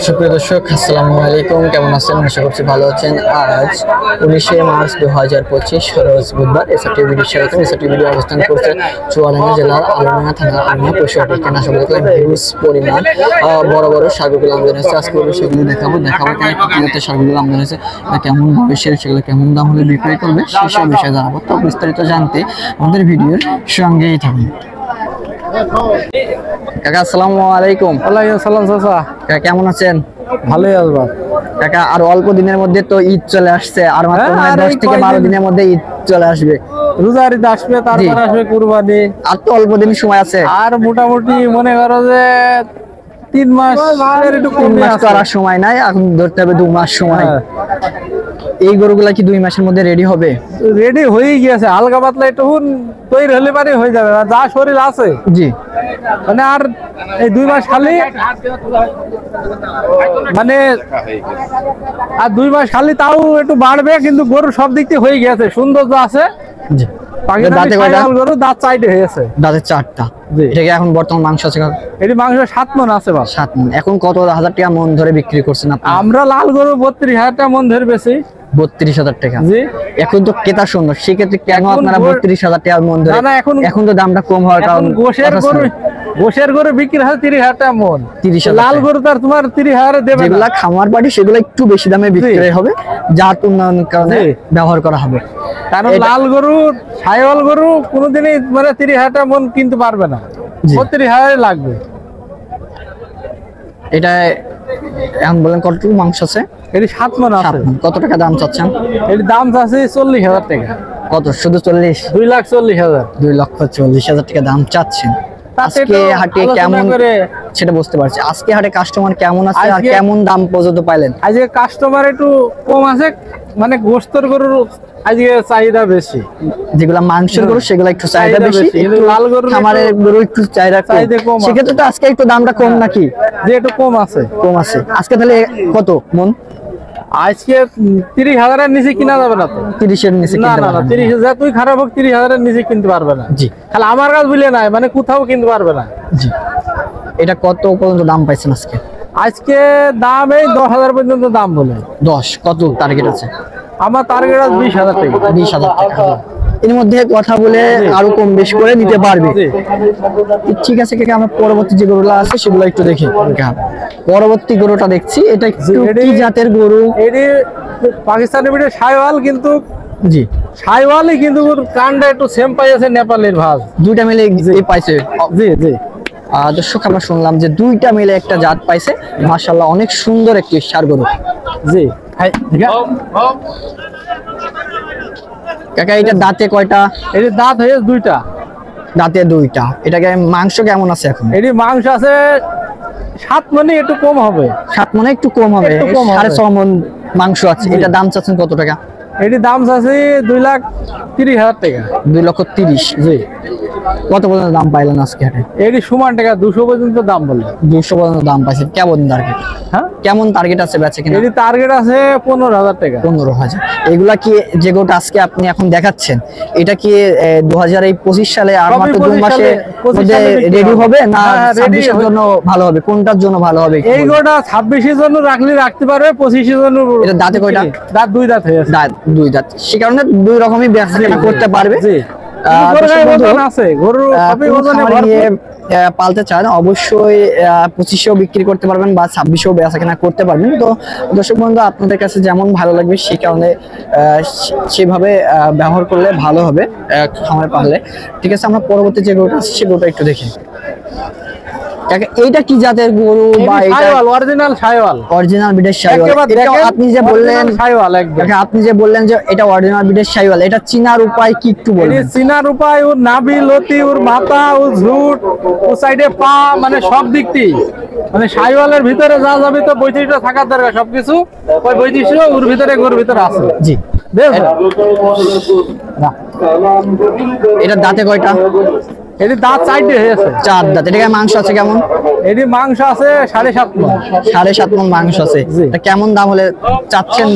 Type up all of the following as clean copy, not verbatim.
সুপ্রিয় দর্শক, আসসালামু আলাইকুম। কেমন আছেন? আশা করছি ভালো আছেন। আজ 19শে মার্চ 2025 রোজ বুধবার। এসআরটি ভিডিও স্বাগতম। এসআরটি ভিডিও অবস্থান করছে চুয়াডাঙ্গা জেলার আলমডাঙ্গা থানা আলমা পরিষদ। এখানে আসলে হিউজ পরিমাণ বড় বড় সারগুলো আমদানি হচ্ছে। আজকে সেগুলো দেখাবো সারগুলো আমদানি হচ্ছে কেমন ভবিষ্যৎ, সেগুলো কেমন দাম হলে বিক্রয় করবে সেসব বিষয়ে জানাবো। তো বিস্তারিত জানতে আমাদের ভিডিওর সঙ্গেই থাকুন। কাকা আসসালামু আলাইকুম। ওয়ালাইকুম আসসালাম। চাচা কাকা কেমন আছেন? ভালোই আসবা কাকা। আর অল্প দিনের মধ্যে তো ঈদ চলে আসছে, আর মাত্র 10 থেকে 12 দিনের মধ্যে ঈদ চলে আসবে। রোজার ঈদ আসবে, তারপর আসবে কুরবানি। আর তো অল্প দিন সময় আছে, আর মোটামুটি মনে করো যে 3 মাস একটু কম করার সময় নাই, এখন ধরতে হবে 2 মাস সময়। এই গরুগুলা কি 2 মাসের মধ্যে রেডি হবে? রেডি হয়ে গিয়েছে, হালকা পাতলা একটু তৈরি হলে পারে হয়ে যাবে। যা শরীর আছে জি, মানে আর এই 2 মাস খালি, মানে আর 2 মাস খালি তাও একটু বাড়বে, কিন্তু গরু সব দিক থেকে হয়ে গেছে, সৌন্দর্য আছে। জি। দাঁতে কয়টা? গরু দাঁত 4টে হয়েছে। দাঁতে 4টা। এটা কি এখন বর্তমান মাংস আছে? এটি মাংস 7 মণ আছে। 7 মণ। এখন কত হাজার টাকা মন ধরে বিক্রি করছেন আপনি? আমরা লাল গরু 32,000 টাকা মন ধরে বেশি। 32,000 টাকা। জি। এখন তো ক্রেতা সুন্দর, সেক্ষেত্রে কেন আপনারা 32,000 টাকা মন ধরে? না, এখন তো দামটা কম হওয়ার কারণ গোশের গরু বিক্রি হয় 30,000 টাকা মন। 30,000। লাল গরু তার তোমার 30,000 দেবে। যেগুলা খামার বাড়ি সেগুলো একটু বেশি দামে বিক্রি হবে, জাত উন্নয়নের কারণে ব্যবহার করা হবে। কারণ লাল গরু, সাইওয়াল গরু কোনোদিনই মানে 30,000 টাকা মন কিনতে পারবে না, 32,000 লাগবে। এটা এখন বলেন কতটুকু মাংস আছে? এটি 7 মণ আছে। কত টাকা দাম চাচ্ছেন? এটি দাম চাচ্ছে 40,000 টাকা। কত? শুধু 40? 2,40,000। 2,40,000 টাকা দাম চাচ্ছেন। আজকে হাটে কেমন সেটা বুঝতে পারছি। আজকে হাটে কাস্টমার কেমন আছে আর কেমন দাম পর্যন্ত পাইলেন? আজকে কাস্টমার একটু কম আছে, মানে গোশতের গরুর আজকে চাহিদা বেশি। যেগুলা মাংসের গরু সেগুলো একটু চাহিদা বেশি, লাল গরু খামারের গরু একটু চাহিদা কম। সেক্ষেত্রে তো আজকে একটু দামটা কম নাকি? যে একটু কম আছে। আজকে তাহলে কত মন? আজকে 30,000-এর নিচে কিনা যাবে না তো। 30-এর নিচে? না না, 30,000 তুই খারাপ হোক, 30,000-এর নিচে কিনতে পারবে না। জি। খালি আমার কাছে বুঝলে নাই, মানে কোথাও কিনতে পারবে না। জি। এটা কত পর্যন্ত দাম পাইছেন আজকে? আজকে দাম এই 10,000 পর্যন্ত দাম বলে। 10? কত টার্গেট আছে? আমার টার্গেট আছে 20,000 টাকা। 20,000 টাকা। এর মধ্যে কথা বলে আরো কম বেশ করে নিতে পারবে। ঠিক আছে কাকা, আমরা পরবর্তী যে গরুগুলো আছে সেগুলো একটু দেখি। পরবর্তী গরুটা দেখছি, এটা কি জাতের গরু? এটি পাকিস্তানি বিটের সাইওয়াল, কিন্তু জি সাইওয়ালই, কিন্তু কানটা একটু সেম পাইছে নেপালের ভাঁজ। দুইটা মিলে পাইছে? জি জি। দর্শক, আমরা শুনলাম যে দুইটা মিলে একটা জাত পাইছে। মাশাআল্লাহ, অনেক সুন্দর একটি ষাঁড় গরু। জি। কাকা, এটা দাঁতে কয়টা? এটি দাঁত হয়েছে 2টা। দাঁতে 2টা। এটাকে মাংস কেমন আছে এখন? এটি মাংস আছে 7 মণ, একটু কম হবে। 7 মণ একটু কম হবে। 6.5 মণ মাংস আছে। এটা দাম চাচ্ছেন কত টাকা? এটি দাম চাচ্ছি 2,30,000 টাকা। 2,30,000। জি। কত পর্যন্ত দাম পাইলেন আজকে হাটে? এটি সমান টাকা 200 পর্যন্ত দাম বললো। 200 পর্যন্ত দাম পাইছে। কেমন টার্গেট? হ্যাঁ, কেমন টার্গেট আছে বেচে কিনা? এটি টার্গেট আছে 15,000 টাকা। 15,000। এগুলা কি যে গোটা আজকে আপনি এখন দেখাচ্ছেন, এটা কি 2025 সালে আর মাত্র 2 মাসে মধ্যে রেডি হবে, না 26 এর জন্য ভালো হবে? কোনটার জন্য ভালো হবে? এই গোটা 26 এর জন্য রাখতে পারবে, 25 এর জন্য। এটা দাঁতে কয়টা? দাঁত 2 দাঁত হয়েছে। দাঁত 2 দাঁত, সে কারণে 2 রকমই ব্যবসা করতে পারবে। জি। পালতে চান অবশ্যই 25-এও বিক্রি করতে পারবেন বা 26-এও বেচা কেনা করতে পারবেন। তো দর্শক বন্ধু, আপনাদের কাছে যেমন ভালো লাগবে সেই কারণে সেভাবে ব্যবহার করলে ভালো হবে খামারে পাললে। ঠিক আছে, আমরা পরবর্তী যে গরুটা আছে সে গরুটা একটু দেখি। এইটা কি জাতের গরু? বা এটা অরিজিনাল সাইওয়াল, অরিজিনাল বিটের সাইওয়াল। এটা আপনি যে বললেন সাইওয়াল, আপনি যে বললেন যে এটা অরিজিনাল বিটের সাইওয়াল, এটা চিনার উপায় কি একটু বলবেন? চিনার উপায়, ওর নাভি, লতি, ওর মাথা, ওর ঝুট, ও সাইডে পা, মানে সব দিকটি, মানে সাইওয়ালের ভিতরে যা যাবে তো বৈশিষ্ট্য থাকার দরকার। সবকিছু ওই বৈশিষ্ট্য ওর ভিতরে, গরুর ভিতরে আছে। জি। এটা দাঁতে কয়টা? এটি দাঁত 4টে হয়েছে। 4 দাঁত। এটা মাংস আছে কেমন? এটি মাংস আছে 7.5 মণ। 7.5 মণ মাংস আছে। এটা কেমন দাম হলে চাচ্ছেন?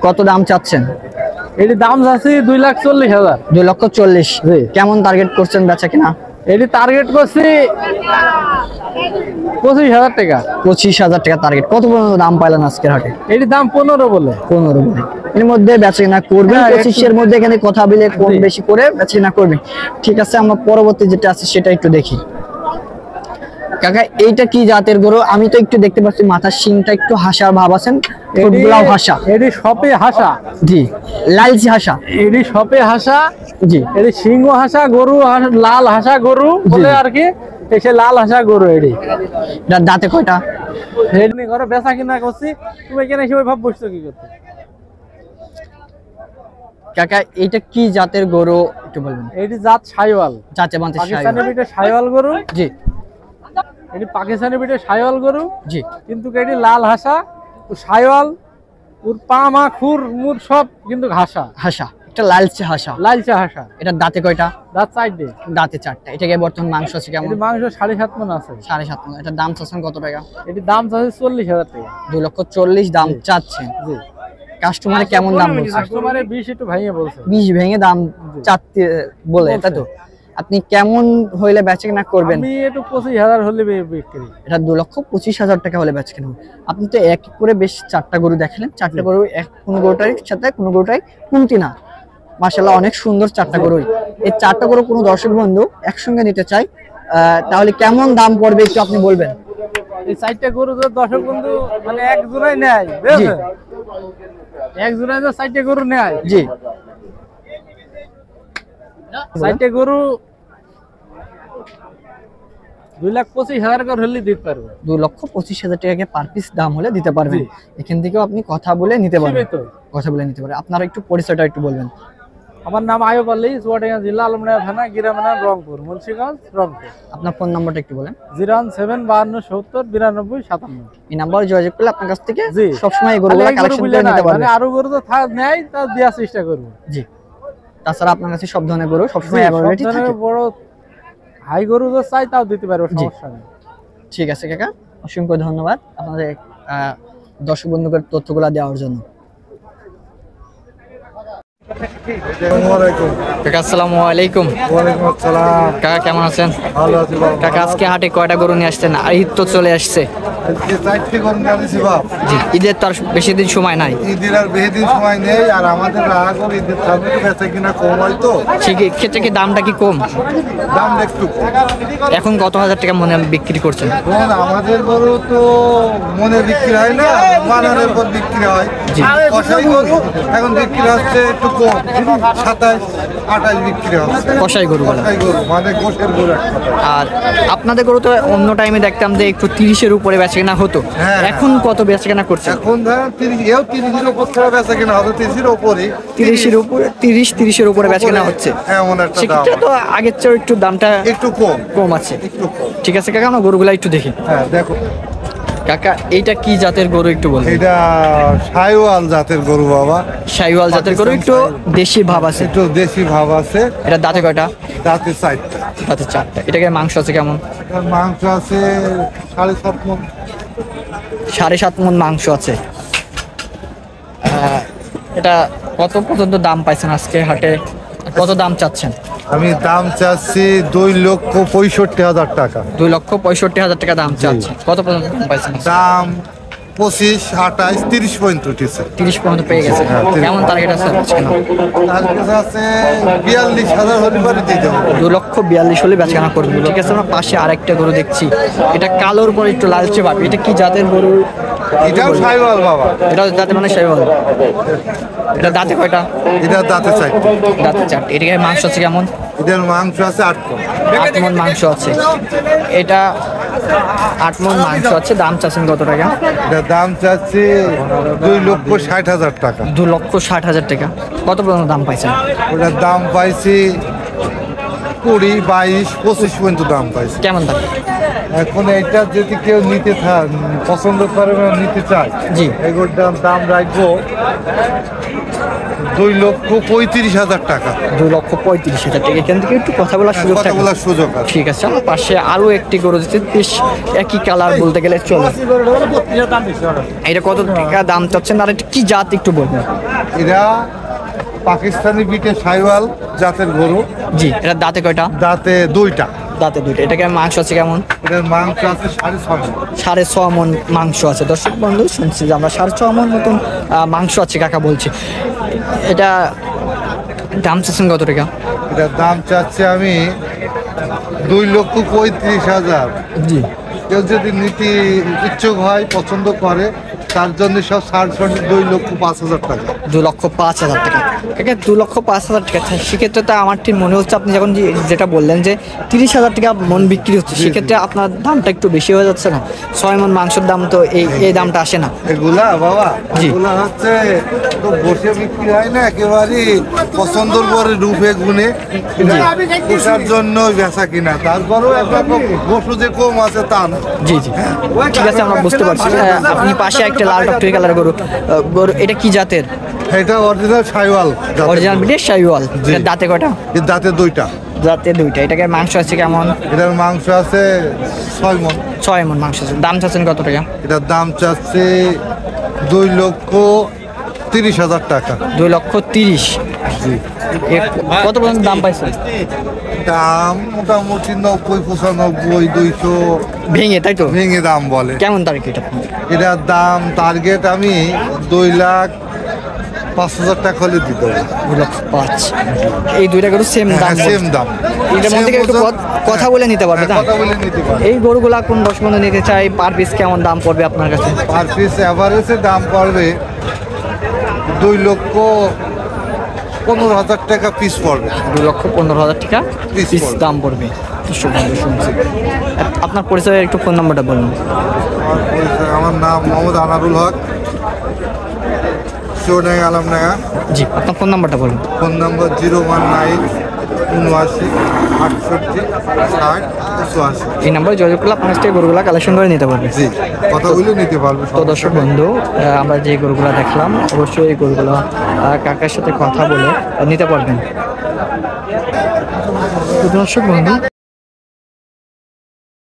কত দাম চাচ্ছেন? এটি দাম চাচ্ছি 2,40,000। 2,40,000। কেমন টার্গেট করছেন বেচা কিনা? এটি টার্গেট করছি 25,000 টাকা। 25,000 টাকা টার্গেট। কত পর্যন্ত দাম পাইলেন আজকের হাটে? এটির দাম 15 বলে। 15 বলে। এর মধ্যে বেচাকেনা করবেন, হ্যাঁ, 25 এর মধ্যে এখানে কথা বলে কম বেশি করে বেচাকেনা করবেন। ঠিক আছে, আমরা পরবর্তী যেটা আছে সেটা একটু দেখি। কাকা এইটা কি জাতের গরু? আমি তো একটু দেখতে পাচ্ছি মাথার শিংটা একটু হাসার ভাব আছেন, ঠোঁটগুলাও হাসা। এটি সপে হাসা। জি, লালচি হাসা। এটি সপে হাসা। জি, এটি সিংহ হাসা গরু, লাল হাসা গরু বলে আর কি। এসে লাল হাসা গরু এটি। এটার দাঁতে কয়টা? এমনি ঘরে বেচা কিনা করছি, তুমি এখানে এসে ওই ভাব বসছো কি করতে? কাকা এইটা কি জাতের গরু একটু বলবেন? এটি জাত শাইওয়াল। চাচা বলতে পাকিস্তানি পিঠে শাইওয়াল গরু। জি এটি পাকিস্তানি পিঠে শাইওয়াল গরু, জি, কিন্তু এটি লাল হাসা ও শাইওয়াল। ওর পা মা খুর মুর সব কিন্তু হাসা। হাসা, এটা লালচে হাসা। লালচা হাসা। এটার দাঁতে কয়টা? দাঁত চারটে। দাঁতে 4টা। এটাকে বর্তমান মাংস আছে কেমন? এটি মাংস 7.5 মণ আছে। 7.5 মণ। এটার দাম চাচ্ছেন কত টাকা? এটি দাম চাচ্ছে 40,000 টাকা। 2,40,000 দাম চাচ্ছেন। জি। কাস্টমারে কেমন দাম বলছে? কাস্টমারে 20 একটু ভাঙিয়ে বলছে। 20 ভেঙে দাম চাচ্ছে বলে, তাই তো? আপনি কেমন হইলে বেচাকেনা করবেন? আমি একটু 25,000 হলে বিক্রি। এটা 2,25,000 টাকা হলে বেচাকেনা হবে। আপনি তো এক এক করে বেশ 4টা গরু দেখালেন। 4টা গরু কোনো গরুটার সাথে কোনো গরুটাই কমতি না। মাশাআল্লাহ, অনেক সুন্দর 4টা গরু। এই 4টা গরু কোনো দর্শক বন্ধু একসঙ্গে নিতে চাই, তাহলে কেমন দাম পড়বে একটু আপনি বলবেন? এই 4টা গরু তো দর্শক বন্ধু মানে এক জোড়াই নেয়, বুঝছেন? এক জোড়ায় তো 4টা গরু নেয়। জি, 4টা গরু 2,25,000 করে হলে দিতে পারবো। 2,25,000 টাকা পার পিস দাম হলে দিতে পারবেন। এখান থেকেও আপনি কথা বলে নিতে পারবেন। কথা বলে নিতে পারবেন। আপনারা একটু পরিচয়টা একটু বলবেন। আমার নাম আয়ুব আলী, চুয়াডাঙ্গা জেলা, আলমডাঙ্গা থানা, গিরামানা, রংপুর, মুন্সিগঞ্জ, রংপুর। আপনার ফোন নাম্বারটা একটু বলেন। 01752709257। এই নাম্বারে যোগাযোগ করলে আপনার কাছ থেকে জি। সবসময় এই গরুগুলো কালেকশন করে নিতে পারবেন। মানে আরো গরু তো নেয়, তা দেওয়ার চেষ্টা করব। জি, তাছাড়া আপনার কাছে সব ধরনের গরু সবসময় অ্যাভেলেবল থাকে। বড় হাই গরু তো চাই, তাও দিতে পারবো, সমস্যা নেই। ঠিক আছে কাকা, অসংখ্য ধন্যবাদ আপনাদের দর্শক বন্ধুদের তথ্যগুলো দেওয়ার জন্য। কাকা আসসালামু আলাইকুম। ওয়ালাইকুম আসসালাম। কাকা কেমন আছেন? ভালো আছি বাবা। কাকা আজকে হাটে কয়টা গরু নিয়ে আসছেন? আর ঈদ তো চলে আসছে। আজকে 4টি গরু নিয়ে আসছি বাপ। জি, ঈদের তো আর বেশি দিন সময় নাই। ঈদের আর বেশি দিন সময় নেই, আর আমাদের রাগ ঈদের সামনে তো বেচা কিনা কম হয় তো। ঠিক ক্ষেত্রে কি দামটা কি কম? দাম একটু কম। এখন কত হাজার টাকা মনে বিক্রি করছেন? এখন আমাদের গরু তো মনে বিক্রি হয় না, মানের পর বিক্রি হয়। কষাই গরু এখন বিক্রি হচ্ছে একটু কম, 27-28 বিক্রি হচ্ছে। কষাই গরু। কষাই গরু মানে গোশের গরু একটা। আর আপনাদের গরু তো অন্য টাইমে দেখতাম যে একটু 30-এর উপরে বেচাকেনা হতো। হ্যাঁ। এখন কত বেচাকেনা করছে? এখন ধরেন 30-এর উপর ছাড়া বেচা কিনা হবে, 30-এর উপরে। 30-এর উপরে, 30-এর উপরে বেচাকেনা হচ্ছে। এমন একটা দাম। সেক্ষেত্রে তো আগের চেয়ে একটু দামটা একটু কম। কম আছে। একটু কম। ঠিক আছে কাকা, আমরা গরুগুলা একটু দেখি। হ্যাঁ দেখো, কাকা এইটা কি জাতের গরু একটু বলুন? এটা শাইওয়াল জাতের গরু বাবা। শাইওয়াল জাতের গরু, একটু দেশি ভাব আছে। একটু দেশি ভাব আছে। এটা দাঁতে কয়টা? দাঁতে 4টা। দাঁতে 4টা। এটাকে মাংস আছে কেমন? এটার মাংস আছে 7.5 মণ। 7.5 মণ মাংস আছে। এটা কত পর্যন্ত দাম পাইছেন আজকে হাটে? কত দাম চাচ্ছেন? আমি দাম চাচ্ছি 2,65,000 টাকা। 2,65,000 টাকা দাম চাচ্ছেন। কত পর্যন্ত দাম পাইছেন? দাম 25, 28, 30 পর্যন্ত উঠেছে। 30 পর্যন্ত পেয়ে গেছে। হ্যাঁ, 30 কেমন টার্গেট আছে আজকে? তার কাছে আছে 42,000 হলে পরে দিতে হবে। 2,42,000 হলে বেচাকেনা করবে। ঠিক আছে, আমরা পাশে আরেকটা গরু দেখছি। এটা কালোর পর একটু লালচে ভাব। এটা কি জাতের গরু? এটাও শাইওয়াল বাবা। এটা দাঁতে মানে শাইওয়াল। এটা দাঁতে কয়টা? এটা দাঁতে 4টা। দাঁতে 4টা। এটাকে মাংস আছে কেমন? এটার মাংস আছে 8 মণ। 8 মণ মাংস আছে। এটা 8 মণ মাংস আছে। দাম চাচ্ছেন কত টাকা? এটার দাম চাচ্ছি 2,60,000 টাকা। 2,60,000 টাকা। কত পর্যন্ত দাম পাইছেন? ওটার দাম পাইছি 20, 22, 25 পর্যন্ত দাম পাইছি। কেমন দাম? এখন এটা যদি কেউ নিতে পছন্দ করে বা নিতে চায়, জি। এগুলোর দাম রাখবো 2,35,000 টাকা। 2,35,000 টাকা। এখান থেকে একটু কথা বলার সুযোগ কথা থাকে। বলার সুযোগ আছে। ঠিক আছে, আমার পাশে আরো একটি গরু দিচ্ছে, বেশ একই কালার বলতে গেলে চলে। এটা কত টাকা দাম চাচ্ছেন? আর এটা কি জাত একটু বলবেন? এরা পাকিস্তানি বিটে শাইওয়াল জাতের গরু। জি, এটা দাঁতে কয়টা? দাঁতে 2টা। দাঁতে দুইটা। এটাকে মাংস আছে কেমন? এটার মাংস আছে 6.5 মণ। 6.5 মণ মাংস আছে। দর্শক বন্ধু শুনছি যে আমরা 6.5 মণ মতন মাংস আছে কাকা বলছে। এটা দাম চাচ্ছেন কত টাকা? এটার দাম চাচ্ছি আমি 2,35,000। জি, কেউ যদি নিতে ইচ্ছুক হয়, পছন্দ করে, তার জন্য সব 2,05,000 টাকা। 2,05,000 টাকা। কাকা 2,05,000 টাকা। সেক্ষেত্রে তো আমার ঠিক মনে হচ্ছে আপনি যখন যেটা বললেন যে 30,000 টাকা মন বিক্রি হচ্ছে, সেক্ষেত্রে আপনার দামটা একটু বেশি হয়ে যাচ্ছে না? 6 মণ মাংসের দাম তো এই দামটা আসে না। এগুলা বাবা, জি। এগুলা হচ্ছে তো বসে বিক্রি হয় না, একেবারে পছন্দর পরে রূপে গুণে এটার জন্য বেচা কিনা। তারপরেও একটা বসু যে কম আছে তা না। জি জি, ঠিক আছে, আমরা বুঝতে পারছি। আপনি পাশে একটা লাল টকটকে কালার গরু, এটা কি জাতের? এটা original Sahiwal. Original British Sahiwal. এটার দাঁতে কয়টা? এর দাঁতে 2টা। দাঁতে 2টা। এটাকে মাংস আছে কেমন? এটার মাংস আছে 6 মণ। 6 মণ মাংস আছে। দাম চাচ্ছেন কত টাকা? এটার দাম চাচ্ছে 2,30,000 টাকা। 2,30,000। জি। কত পর্যন্ত দাম পাইছেন? দাম মোটামুটি 90, 95, 200 ভেঙে, তাই তো? ভেঙে দাম বলে। কেমন তারিখ এটা? এটার দাম টার্গেট আমি 2,05,000 টাকা হলে দিতে হবে। 2,05,000। এই দুইটা গরু সেম দাম? সেম দাম। এটার মধ্যে Same একটু ওজন। কথা বলে নিতে পারবে? হ্যাঁ, কথা বলে নিতে পারবে। এই গরুগুলা কোন দর্শক বন্ধু নিতে চাই, পার পিস কেমন দাম পড়বে আপনার কাছে? পার পিস এভারেজে দাম পড়বে 2,15,000 টাকা পিস পড়বে। 2,15,000 টাকা Piece পিস পড়বে। দাম পড়বে। দর্শক বন্ধু শুনছি। আপনার পরিচয়ের একটু ফোন নাম্বারটা বলুন। আমার নাম মোহাম্মদ আনারুল হক, শিবডাঙ্গা আলমডাঙ্গা। জি, আপনার ফোন নাম্বারটা বলুন। ফোন নম্বর 01979606088। এই নাম্বারে যোগাযোগ করলে আপনার কাছ থেকে গরুগুলা কালেকশন করে নিতে পারবে। জি, কথা বলে নিতে পারবে। তো দর্শক বন্ধু, আমরা যে গরুগুলা দেখলাম, অবশ্যই এই গরুগুলো কাকার সাথে কথা বলে নিতে পারবেন। তো দর্শক বন্ধু,